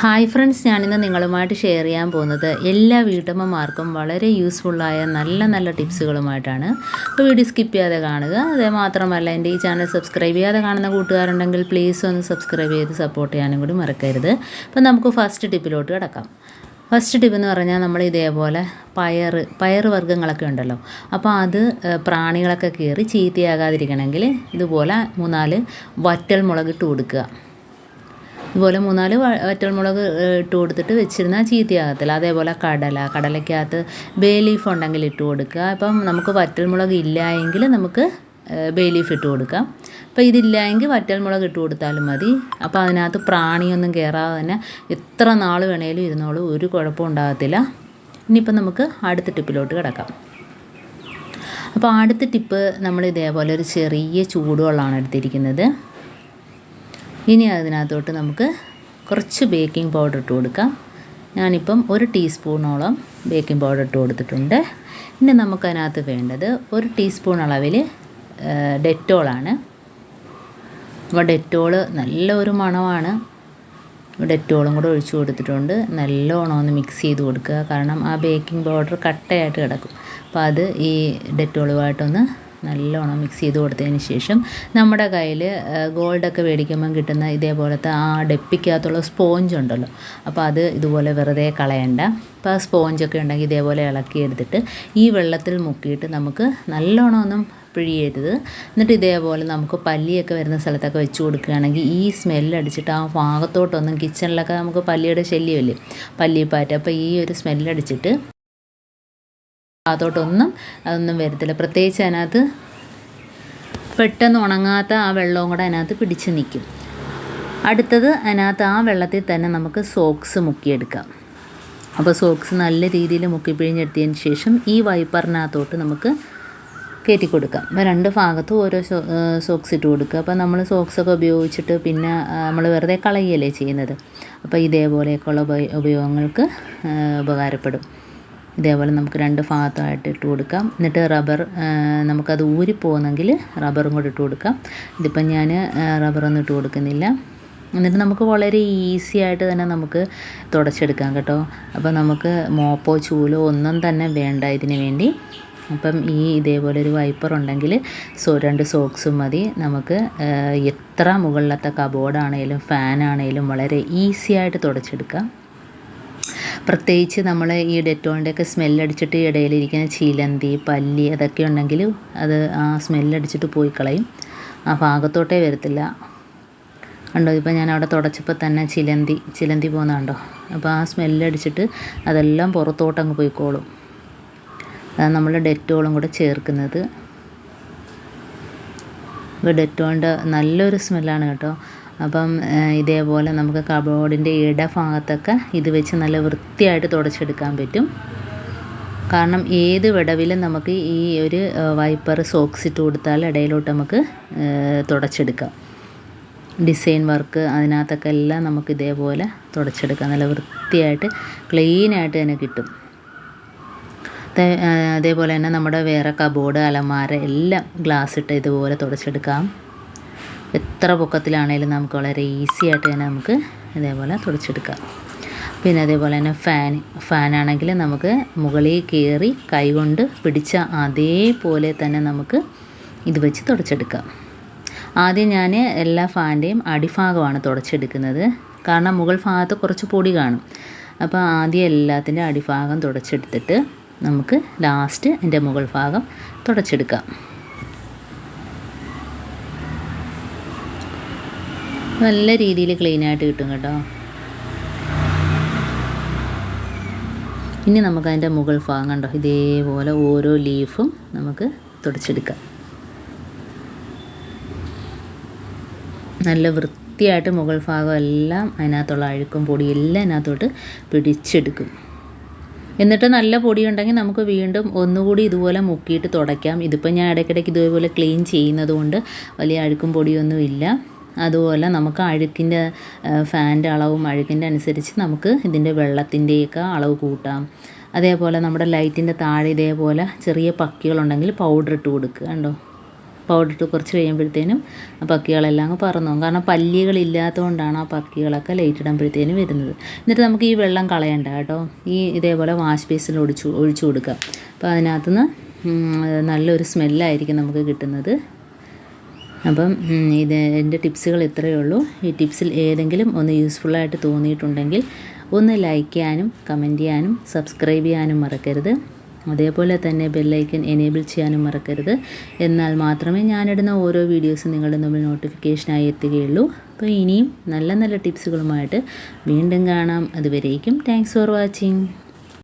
Hi friends, ഞാനിന്ന് നിങ്ങളുമായിട്ട് share ചെയ്യാൻ പോകുന്നത് എല്ലാ വീട്ടമ്മമാർക്കും വളരെ യൂസ്ഫുള്ളായ നല്ല ടിപ്സുകളുമായിട്ടാണ്. അപ്പോൾ വീഡിയോ സ്കിപ്പ് ചെയ്യാതെ കാണുക. അതേ മാത്രമല്ല, എൻ്റെ ഈ ചാനൽ സബ്സ്ക്രൈബ് ചെയ്യാതെ കാണുന്ന കൂട്ടുകാരുണ്ടെങ്കിൽ പ്ലീസ് ഒന്ന് സബ്സ്ക്രൈബ് ചെയ്ത് സപ്പോർട്ട് ചെയ്യാനും കൂടി മറക്കരുത്. അപ്പോൾ നമുക്ക് ഫസ്റ്റ് ടിപ്പിലോട്ട് കിടക്കാം. ഫസ്റ്റ് ടിപ്പ് എന്ന് പറഞ്ഞാൽ, നമ്മൾ ഇതേപോലെ പയർ വർഗ്ഗങ്ങളൊക്കെ ഉണ്ടല്ലോ, അപ്പോൾ അത് പ്രാണികളൊക്കെ കയറി ചീത്തയാകാതിരിക്കണമെങ്കിൽ ഇതുപോലെ 3-4 വറ്റൽ മുളക് ഇട്ട് കൊടുക്കുക. ഇതുപോലെ 3-4 വറ്റൽമുളക് ഇട്ട് കൊടുത്തിട്ട് വെച്ചിരുന്നാൽ ചീത്തയാകത്തില്ല. അതേപോലെ കടലയ്ക്കകത്ത് ബേ ലീഫ് ഉണ്ടെങ്കിൽ ഇട്ട് കൊടുക്കുക. ഇപ്പം നമുക്ക് വറ്റൽമുളക് ഇല്ല എങ്കിൽ നമുക്ക് ബേ ലീഫ് ഇട്ട് കൊടുക്കാം. അപ്പോൾ ഇതില്ല എങ്കിൽ വറ്റൽമുളക് ഇട്ട് കൊടുത്താലും മതി. അപ്പോൾ അതിനകത്ത് പ്രാണിയൊന്നും കയറാതെ തന്നെ എത്ര നാൾ വേണേലും ഇരുന്നോളൂ, ഒരു കുഴപ്പം ഉണ്ടാകത്തില്ല. ഇനിയിപ്പം നമുക്ക് അടുത്ത ടിപ്പിലോട്ട് കിടക്കാം. അപ്പോൾ അടുത്ത ടിപ്പ്, നമ്മൾ ഇതേപോലെ ഒരു ചെറിയ ചൂടുവെള്ളമാണ് എടുത്തിരിക്കുന്നത്. ഇനി അതിനകത്തോട്ട് നമുക്ക് കുറച്ച് ബേക്കിംഗ് പൗഡർ ഇട്ട് കൊടുക്കാം. ഞാനിപ്പം 1 ടീസ്പൂണോളം ബേക്കിംഗ് പൗഡർ ഇട്ട് കൊടുത്തിട്ടുണ്ട്. ഇനി നമുക്കതിനകത്ത് വേണ്ടത് 1 ടീസ്പൂൺ അളവിൽ ഡെറ്റോളാണ്. അപ്പോൾ ഡെറ്റോള് നല്ല ഒരു മണമാണ്. ഡെറ്റോളും കൂടെ ഒഴിച്ച് കൊടുത്തിട്ടുണ്ട്. നല്ലോണം ഒന്ന് മിക്സ് ചെയ്ത് കൊടുക്കുക, കാരണം ആ ബേക്കിംഗ് പൗഡർ കട്ടയായിട്ട് കിടക്കും. അപ്പോൾ അത് ഈ ഡെറ്റോളുമായിട്ടൊന്ന് നല്ലോണം മിക്സ് ചെയ്ത് കൊടുത്തതിന് ശേഷം, നമ്മുടെ കയ്യിൽ ഗോൾഡൊക്കെ മേടിക്കുമ്പം കിട്ടുന്ന ഇതേപോലത്തെ ആ ഡെപ്പിക്കകത്തുള്ള സ്പോഞ്ച് ഉണ്ടല്ലോ, അപ്പോൾ അത് ഇതുപോലെ വെറുതെ കളയണ്ട. അപ്പോൾ ആ സ്പോഞ്ചൊക്കെ ഉണ്ടെങ്കിൽ ഇതേപോലെ ഇളക്കിയെടുത്തിട്ട് ഈ വെള്ളത്തിൽ മുക്കിയിട്ട് നമുക്ക് നല്ലോണം ഒന്നും പിഴിയരുത്. എന്നിട്ട് ഇതേപോലെ നമുക്ക് പല്ലിയൊക്കെ വരുന്ന സ്ഥലത്തൊക്കെ വെച്ച് കൊടുക്കുകയാണെങ്കിൽ ഈ സ്മെല്ലടിച്ചിട്ട് ആ ഭാഗത്തോട്ടൊന്നും, കിച്ചണിലൊക്കെ നമുക്ക് പല്ലിയുടെ ശല്യമല്ലേ, പല്ലിപ്പാറ്റ, അപ്പോൾ ഈ ഒരു സ്മെല്ലടിച്ചിട്ട് അതൊന്നും വരത്തില്ല. പ്രത്യേകിച്ച് അതിനകത്ത് പെട്ടെന്ന് ഉണങ്ങാത്ത ആ വെള്ളവും കൂടെ അതിനകത്ത് പിടിച്ച് നിൽക്കും. അടുത്തത്, അതിനകത്ത് ആ വെള്ളത്തിൽ തന്നെ നമുക്ക് സോക്സ് മുക്കിയെടുക്കാം. അപ്പോൾ സോക്സ് നല്ല രീതിയിൽ മുക്കിപ്പിഴിഞ്ഞെടുത്തതിന് ശേഷം ഈ വൈപ്പറിനകത്തോട്ട് നമുക്ക് കയറ്റി കൊടുക്കാം. അപ്പോൾ 2 ഭാഗത്തും ഓരോ സോക്സ് ഇട്ട് കൊടുക്കുക. അപ്പോൾ നമ്മൾ സോക്സൊക്കെ ഉപയോഗിച്ചിട്ട് പിന്നെ നമ്മൾ വെറുതെ കളയുകയല്ലേ ചെയ്യുന്നത്. അപ്പോൾ ഇതേപോലെയൊക്കെയുള്ള ഉപയോഗങ്ങൾക്ക് ഉപകാരപ്പെടും. ഇതേപോലെ നമുക്ക് 2 ഭാഗത്തായിട്ട് ഇട്ട് കൊടുക്കാം. എന്നിട്ട് നമുക്കത് ഊരിപ്പോകുന്നെങ്കിൽ റബ്ബറും കൂടി ഇട്ട് കൊടുക്കാം. ഇതിപ്പം ഞാൻ റബ്ബറൊന്നും ഇട്ട് കൊടുക്കുന്നില്ല. എന്നിട്ട് നമുക്ക് വളരെ ഈസി ആയിട്ട് തന്നെ നമുക്ക് തുടച്ചെടുക്കാം കേട്ടോ. അപ്പോൾ നമുക്ക് മോപ്പോ ചൂലോ ഒന്നും തന്നെ വേണ്ട ഇതിന് വേണ്ടി. അപ്പം ഈ ഇതേപോലെ ഒരു വൈപ്പർ ഉണ്ടെങ്കിൽ 2 സോക്സും മതി. നമുക്ക് എത്ര മുകളിലത്തെ കബോർഡാണേലും ഫാനാണേലും വളരെ ഈസി ആയിട്ട് തുടച്ചെടുക്കാം. പ്രത്യേകിച്ച് നമ്മൾ ഈ ഡെറ്റോളിൻ്റെയൊക്കെ സ്മെല്ലടിച്ചിട്ട് ഇടയിലിരിക്കുന്ന ചിലന്തി, പല്ലി അതൊക്കെ ഉണ്ടെങ്കിൽ അത് ആ സ്മെല്ലടിച്ചിട്ട് പോയി കളയും, ആ ഭാഗത്തോട്ടേ വരത്തില്ല. കണ്ടോ, ഇപ്പോൾ ഞാൻ അവിടെ തുടച്ചപ്പോൾ തന്നെ ചിലന്തി പോകുന്നുണ്ടോ. അപ്പോൾ ആ സ്മെല്ലടിച്ചിട്ട് അതെല്ലാം പുറത്തോട്ടങ്ങ് പോയിക്കോളും. അതാണ് നമ്മൾ ഡെറ്റോളും കൂടെ ചേർക്കുന്നത്. ഇപ്പോൾ ഡെറ്റോളിൻ്റെ നല്ലൊരു സ്മെല്ലാണ് കേട്ടോ. അപ്പം ഇതേപോലെ നമുക്ക് കബോർഡിൻ്റെ ഇടഭാഗത്തൊക്കെ ഇത് വെച്ച് നല്ല വൃത്തിയായിട്ട് തുടച്ചെടുക്കാൻ പറ്റും. കാരണം ഏത് വിടവിലും നമുക്ക് ഈ ഒരു വൈപ്പർ സോക്സ് ഇട്ട് കൊടുത്താൽ ഇടയിലോട്ട് നമുക്ക് തുടച്ചെടുക്കാം. ഡിസൈൻ വർക്ക് അതിനകത്തൊക്കെ എല്ലാം നമുക്ക് ഇതേപോലെ തുടച്ചെടുക്കാം. നല്ല വൃത്തിയായിട്ട് ക്ലീനായിട്ട് തന്നെ കിട്ടും. അതേപോലെ തന്നെ നമ്മുടെ വേറെ കബോർഡ്, അലമാര എല്ലാം ഗ്ലാസ് ഇട്ട് ഇതുപോലെ തുടച്ചെടുക്കാം. എത്ര പൊക്കത്തിലാണേലും നമുക്ക് വളരെ ഈസി ആയിട്ട് തന്നെ നമുക്ക് ഇതേപോലെ തുടച്ചെടുക്കാം. പിന്നെ അതേപോലെ തന്നെ ഫാനാണെങ്കിൽ നമുക്ക് മുകളിൽ കയറി കൈകൊണ്ട് പിടിച്ച അതേപോലെ തന്നെ നമുക്ക് ഇത് വെച്ച് തുടച്ചെടുക്കാം. ആദ്യം ഞാൻ എല്ലാ ഫാൻ്റെയും അടിഭാഗമാണ് തുടച്ചെടുക്കുന്നത്, കാരണം മുകൾ ഭാഗത്ത് കുറച്ച് പൊടി കാണും. അപ്പോൾ ആദ്യം എല്ലാത്തിൻ്റെ അടിഭാഗം തുടച്ചെടുത്തിട്ട് നമുക്ക് ലാസ്റ്റ് എൻ്റെ മുകൾ ഭാഗം തുടച്ചെടുക്കാം. നല്ല രീതിയിൽ ക്ലീനായിട്ട് കിട്ടും കേട്ടോ. ഇനി നമുക്ക് അതിൻ്റെ മുകൾ ഭാഗം കണ്ടോ, ഇതേപോലെ ഓരോ ലീഫും നമുക്ക് തുടച്ചെടുക്കാം. നല്ല വൃത്തിയായിട്ട് മുകൾ ഭാഗം എല്ലാം അതിനകത്തുള്ള അഴുക്കും പൊടിയും എല്ലാം അതിനകത്തോട്ട് പിടിച്ചെടുക്കും. എന്നിട്ട് നല്ല പൊടിയുണ്ടെങ്കിൽ നമുക്ക് വീണ്ടും ഒന്നുകൂടി ഇതുപോലെ മുക്കിയിട്ട് തുടയ്ക്കാം. ഇതിപ്പോൾ ഞാൻ ഇടയ്ക്കിടയ്ക്ക് ഇതുപോലെ ക്ലീൻ ചെയ്യുന്നത് കൊണ്ട് വലിയ അഴുക്കും പൊടിയൊന്നും ഇല്ല. അതുപോലെ നമുക്ക് അഴുക്കിൻ്റെ ഫാൻ്റെ അളവും അഴുക്കിൻ്റെ അനുസരിച്ച് നമുക്ക് ഇതിൻ്റെ വെള്ളത്തിൻ്റെയൊക്കെ അളവ് കൂട്ടാം. അതേപോലെ നമ്മുടെ ലൈറ്റിൻ്റെ താഴെ ഇതേപോലെ ചെറിയ പക്കികളുണ്ടെങ്കിൽ പൗഡർ ഇട്ട് കൊടുക്കുക. കണ്ടോ, പൗഡർ ഇട്ട് കുറച്ച് കഴിയുമ്പോഴത്തേനും ആ പക്കികളെല്ലാം അങ്ങ് പറന്നു പോകും. കാരണം പല്ലികളില്ലാത്തതുകൊണ്ടാണ് ആ പക്കികളൊക്കെ ലൈറ്റ് ഇടുമ്പോഴത്തേനും വരുന്നത്. എന്നിട്ട് നമുക്ക് ഈ വെള്ളം കളയണ്ട കേട്ടോ. ഇതേപോലെ വാഷ് ബേസിൽ ഒഴിച്ചു കൊടുക്കുക. അപ്പോൾ അതിനകത്തുനിന്ന് നല്ലൊരു സ്മെല്ലായിരിക്കും നമുക്ക് കിട്ടുന്നത്. അപ്പം എൻ്റെ ടിപ്സുകൾ ഇത്രയേ ഉള്ളൂ. ഈ ടിപ്സിൽ ഏതെങ്കിലും ഒന്ന് യൂസ്ഫുള്ളായിട്ട് തോന്നിയിട്ടുണ്ടെങ്കിൽ ഒന്ന് ലൈക്ക് ചെയ്യാനും കമൻറ്റ് ചെയ്യാനും സബ്സ്ക്രൈബ് ചെയ്യാനും മറക്കരുത്. അതേപോലെ തന്നെ ബെല്ലൈക്കൻ എനേബിൾ ചെയ്യാനും മറക്കരുത്. എന്നാൽ മാത്രമേ ഞാനിടുന്ന ഓരോ വീഡിയോസും നിങ്ങളുടെ മുമ്പിൽ നോട്ടിഫിക്കേഷനായി എത്തുകയുള്ളൂ. അപ്പോൾ ഇനിയും നല്ല നല്ല ടിപ്സുകളുമായിട്ട് വീണ്ടും കാണാം. അതുവരേക്കും താങ്ക്സ് ഫോർ വാച്ചിങ്.